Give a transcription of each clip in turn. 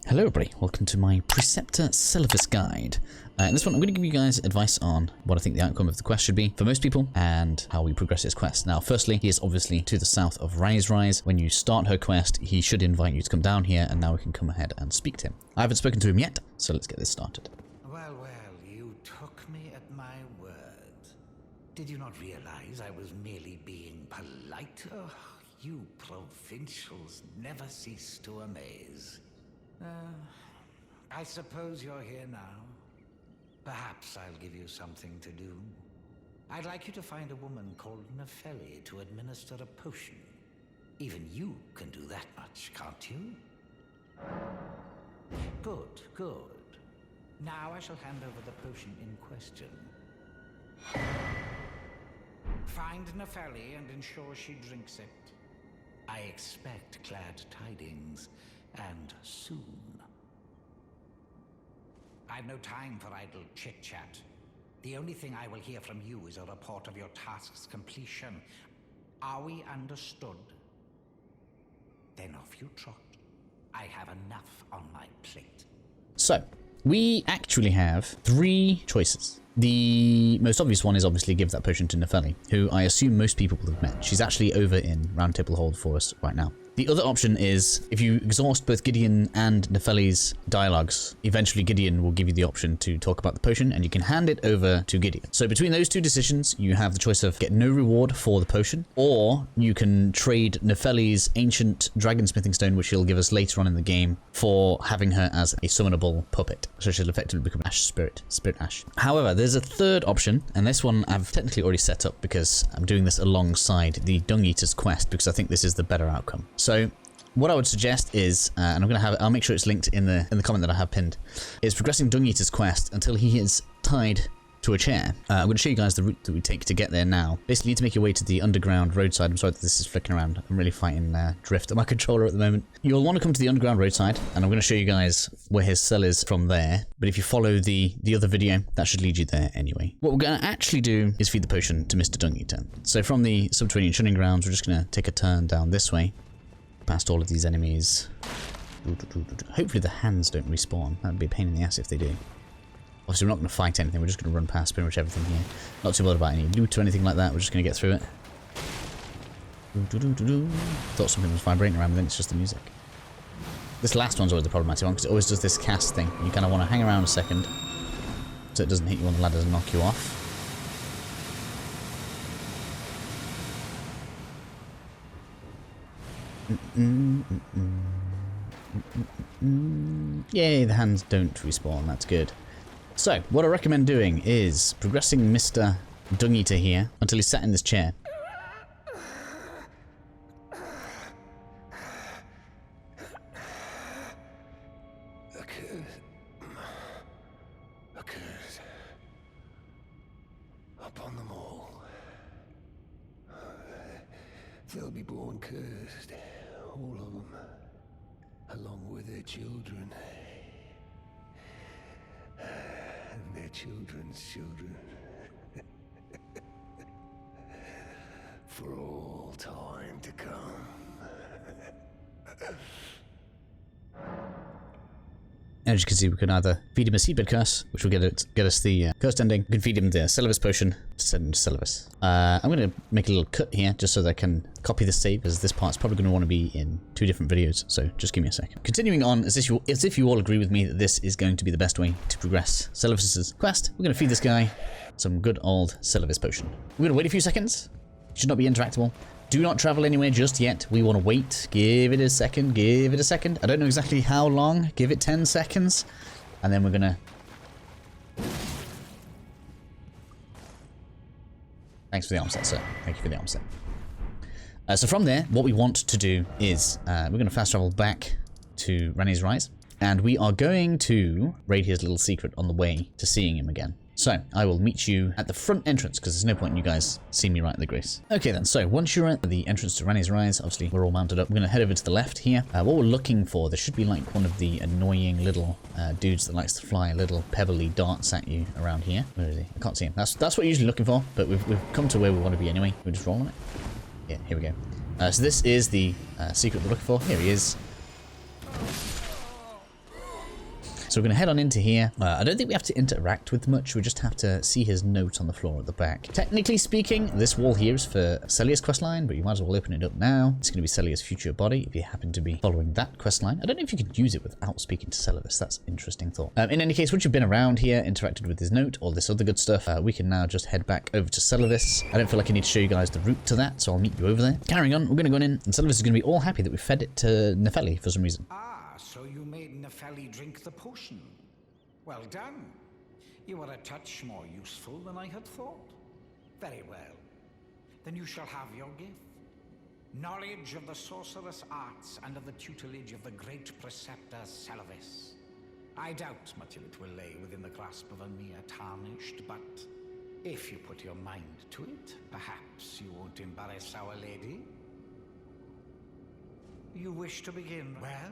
Hello everybody, welcome to my Preceptor Selivus guide. In this one I'm going to give you guys advice on what I think the outcome of the quest should be for most people and how we progress this quest. Now firstly, he is obviously to the south of Ranni's Rise. When you start her quest, he should invite you to come down here, and now we can come ahead and speak to him. I haven't spoken to him yet, so let's get this started. Well, you took me at my word. Did you not realize I was merely being polite? Oh, you provincials never cease to amaze. I suppose you're here now. Perhaps I'll give you something to do. I'd like you to find a woman called Nepheli to administer a potion. Even you can do that much, can't you? Good, good. Now I shall hand over the potion in question. Find Nepheli and ensure she drinks it. I expect glad tidings. And soon. I've no time for idle chit-chat. The only thing I will hear from you is a report of your task's completion. Are we understood? Then off you trot. I have enough on my plate. So, we actually have three choices. The most obvious one is obviously give that potion to Nepheli, who I assume most people will have met. She's actually over in Round Table Hold for us right now. The other option is, if you exhaust both Gideon and Nepheli's dialogues, eventually Gideon will give you the option to talk about the potion, and you can hand it over to Gideon. So between those two decisions, you have the choice of get no reward for the potion, or you can trade Nepheli's ancient dragonsmithing stone, which he'll give us later on in the game, for having her as a summonable puppet. So she'll effectively become Ash Spirit Ash. However, there's a third option, and this one I've technically already set up because I'm doing this alongside the Dungeater's quest, because I think this is the better outcome. So what I would suggest is, and I'll make sure it's linked in the comment that I have pinned, is progressing Dungeater's quest until he is tied to a chair. I'm going to show you guys the route that we take to get there now. Basically, you need to make your way to the underground roadside. I'm sorry that this is flicking around. I'm really fighting drift on my controller at the moment. You'll want to come to the underground roadside, and I'm going to show you guys where his cell is from there. But if you follow the other video, that should lead you there anyway. What we're going to actually do is feed the potion to Mr Dungeater. So from the subterranean shunning grounds, we're just going to take a turn down this way, past all of these enemies. Hopefully the hands don't respawn. That would be a pain in the ass if they do. Obviously we're not going to fight anything, we're just going to run past pretty much everything here. Not too bothered about any loot or anything like that, we're just going to get through it. Thought something was vibrating around, but then it's just the music. This last one's always the problematic one, because it always does this cast thing. You kind of want to hang around a second, so it doesn't hit you on the ladders and knock you off. Yay, the hands don't respawn, that's good. So, what I recommend doing is progressing Mr. Dungeater here until he's sat in this chair. A curse upon them all. They'll be born cursed, all of them, along with their children. And their children's children. For all time to come. As you can see, we can either feed him a seedbed curse, which will get us the cursed ending. We can feed him the Selivus potion to send him to Selivus. I'm going to make a little cut here just so that I can copy the save, because this part's probably going to want to be in 2 different videos, so just give me a second. Continuing on, as if you all agree with me that this is going to be the best way to progress Selivus's quest, we're going to feed this guy some good old Selivus potion. We're going to wait a few seconds. It should not be interactable. Do not travel anywhere just yet. We want to wait. Give it a second. Give it a second. I don't know exactly how long. Give it 10 seconds. And then we're going to... Thanks for the armset, sir. Thank you for the armset. So from there, what we want to do is we're going to fast travel back to Ranni's Rise. And we are going to raid his little secret on the way to seeing him again. So, I will meet you at the front entrance, because there's no point in you guys seeing me right at the grace. Okay then, so once you're at the entrance to Ranni's Rise, obviously we're all mounted up. We're going to head over to the left here. What we're looking for, there should be like one of the annoying little dudes that likes to fly little pebbly darts at you around here. Where is he? I can't see him. That's what you're usually looking for, but we've come to where we want to be anyway. We're just rolling it. Yeah, here we go. So this is the secret we're looking for. Here he is. So we're going to head on into here. I don't think we have to interact with much. We just have to see his note on the floor at the back. Technically speaking, this wall here is for Selivus Questline, but you might as well open it up now. It's going to be Selivus' future body if you happen to be following that questline. I don't know if you could use it without speaking to Selivus. That's an interesting thought. In any case, once you've been around here, interacted with his note, all this other good stuff, we can now just head back over to Selivus. I don't feel like I need to show you guys the route to that, so I'll meet you over there. Carrying on, we're going to go in, and Selivus is going to be all happy that we fed it to Nepheli for some reason. Ah, so you made Nepheli drink the potion. Well done. You are a touch more useful than I had thought. Very well. Then you shall have your gift. Knowledge of the sorcerous arts and of the tutelage of the great preceptor Selivus. I doubt much of it will lay within the grasp of a mere tarnished, but if you put your mind to it, perhaps you won't embarrass our lady. You wish to begin, well?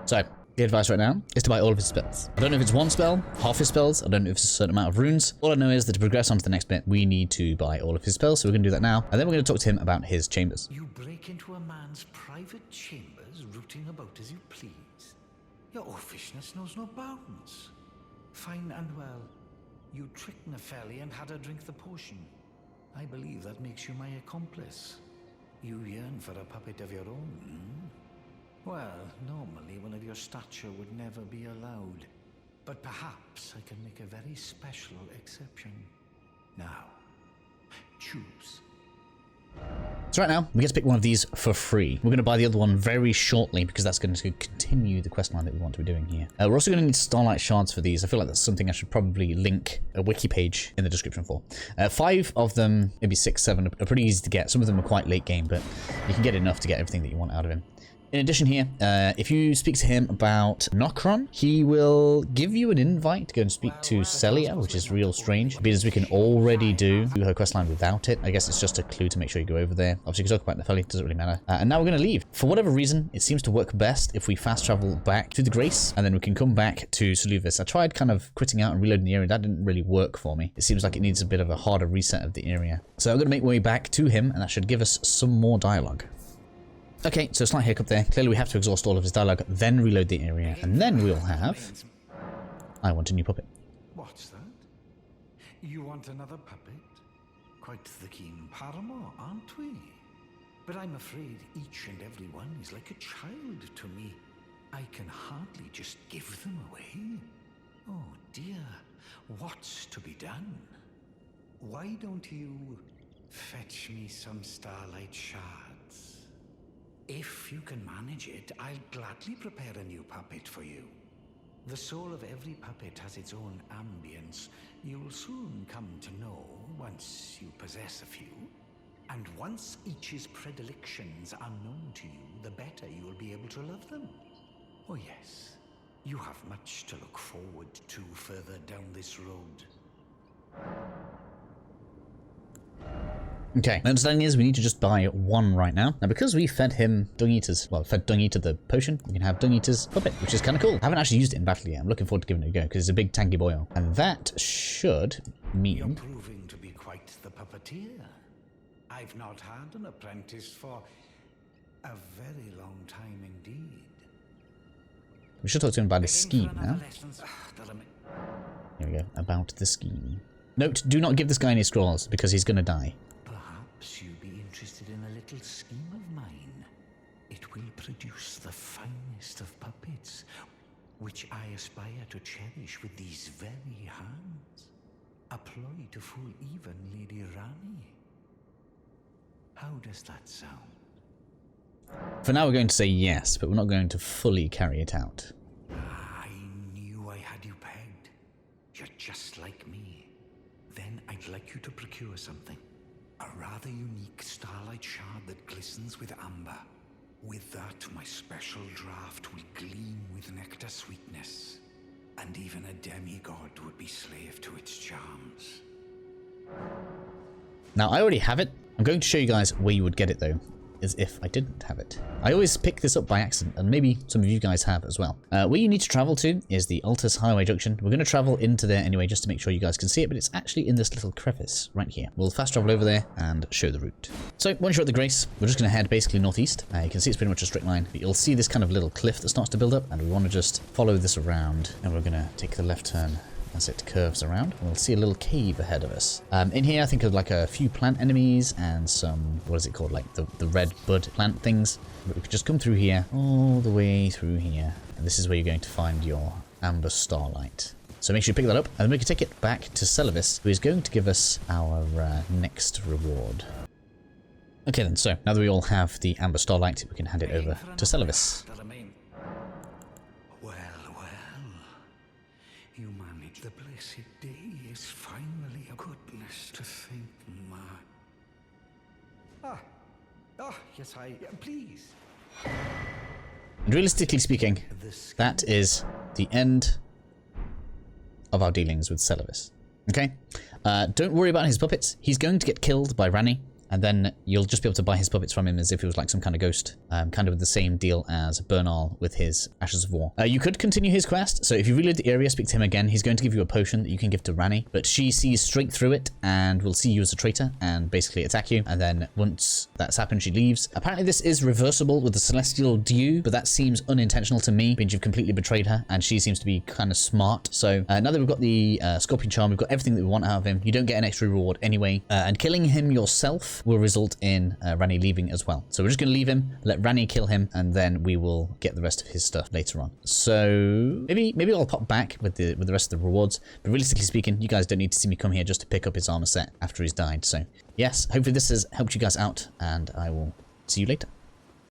So, the advice right now is to buy all of his spells. I don't know if it's one spell, half his spells, I don't know if it's a certain amount of runes. All I know is that to progress on to the next bit, we need to buy all of his spells, so we're going to do that now, and then we're going to talk to him about his chambers. You break into a man's private chambers, rooting about as you please. Your offishness knows no bounds. Fine and well. You tricked Nepheli and had her drink the potion. I believe that makes you my accomplice. You yearn for a puppet of your own, hmm? Well, normally one of your stature would never be allowed. But perhaps I can make a very special exception. Now, choose. So right now, we get to pick one of these for free. We're going to buy the other one very shortly because that's going to continue the questline that we want to be doing here. We're also going to need starlight shards for these. I feel like that's something I should probably link a wiki page in the description for. 5 of them, maybe 6, 7 are pretty easy to get. Some of them are quite late game, but you can get enough to get everything that you want out of him. In addition here, if you speak to him about Nokron, he will give you an invite to go and speak to Celia, which is real strange, because we can already do her questline without it. I guess it's just a clue to make sure you go over there. Obviously, you can talk about Nepheli, doesn't really matter. And now we're going to leave. For whatever reason, it seems to work best if we fast travel back to the Grace, and then we can come back to Seluvus. I tried kind of quitting out and reloading the area. That didn't really work for me. It seems like it needs a bit of a harder reset of the area. So I'm going to make my way back to him, and that should give us some more dialogue. Okay, so slight hiccup there. Clearly we have to exhaust all of his dialogue, then reload the area, and then we'll have... I want a new puppet. What's that? You want another puppet? Quite the keen paramour, aren't we? But I'm afraid each and every one is like a child to me. I can hardly just give them away. Oh dear, what's to be done? Why don't you fetch me some starlight shards? If you can manage it, I'll gladly prepare a new puppet for you. The soul of every puppet has its own ambience. You'll soon come to know once you possess a few. And once each's predilections are known to you, the better you will be able to love them. Oh yes, you have much to look forward to further down this road. Okay, my understanding is we need to just buy one right now. Now, because we fed him Dungaeater's, well, fed Dungaeater the potion, we can have Dungaeater's puppet, which is kind of cool. I haven't actually used it in battle yet. I'm looking forward to giving it a go, because it's a big tanky boyo. And that should mean... You're proving to be quite the puppeteer. I've not had an apprentice for a very long time indeed. We should talk to him about his scheme now. Here we go, about the scheme. Note, do not give this guy any scrolls, because he's going to die. Perhaps you'd be interested in a little scheme of mine. It will produce the finest of puppets, which I aspire to cherish with these very hands. A ploy to fool even Lady Ranni. How does that sound? For now we're going to say yes, but we're not going to fully carry it out. I knew I had you pegged. You're just like me. Then I'd like you to procure something. A rather unique starlight shard that glistens with amber. With that, my special draft will gleam with nectar sweetness. And even a demigod would be slave to its charms. Now, I already have it. I'm going to show you guys where you would get it, though. as if I didn't have it. I always pick this up by accident, and maybe some of you guys have as well. Where you need to travel to is the Altus Highway Junction. We're going to travel into there anyway, just to make sure you guys can see it, but it's actually in this little crevice right here. We'll fast travel over there and show the route. So once you're at the Grace, we're just going to head basically northeast. You can see it's pretty much a straight line, but you'll see this kind of little cliff that starts to build up, and we want to just follow this around, and we're going to take the left turn as it curves around. We'll see a little cave ahead of us. In here, I think of like a few plant enemies and some, what is it called, like the red bud plant things. But we could just come through here, all the way through here. And this is where you're going to find your Amber Starlight. So make sure you pick that up, and then we can take it back to Selivus, who is going to give us our next reward. Okay then, so now that we all have the Amber Starlight, we can hand it over to Selivus. You manage the blessed day is finally a goodness to think, ma. Yes, please. And realistically speaking, that is the end of our dealings with Selivus. Okay? Don't worry about his puppets. He's going to get killed by Ranni, and then you'll just be able to buy his puppets from him as if he was like some kind of ghost. Kind of the same deal as Bernal with his Ashes of War. You could continue his quest, so if you reload the area, speak to him again. He's going to give you a potion that you can give to Ranni, but she sees straight through it and will see you as a traitor and basically attack you, and then once that's happened, she leaves. Apparently this is reversible with the Celestial Dew, but that seems unintentional to me, because you've completely betrayed her, and she seems to be kind of smart. So now that we've got the Scorpion Charm, we've got everything that we want out of him. You don't get an extra reward anyway, and killing him yourself will result in Ranni leaving as well. So we're just going to leave him, let Ranni kill him, and then we will get the rest of his stuff later on. So maybe I'll pop back with the rest of the rewards, but realistically speaking, you guys don't need to see me come here just to pick up his armor set after he's died. So yes, hopefully this has helped you guys out, and I will see you later.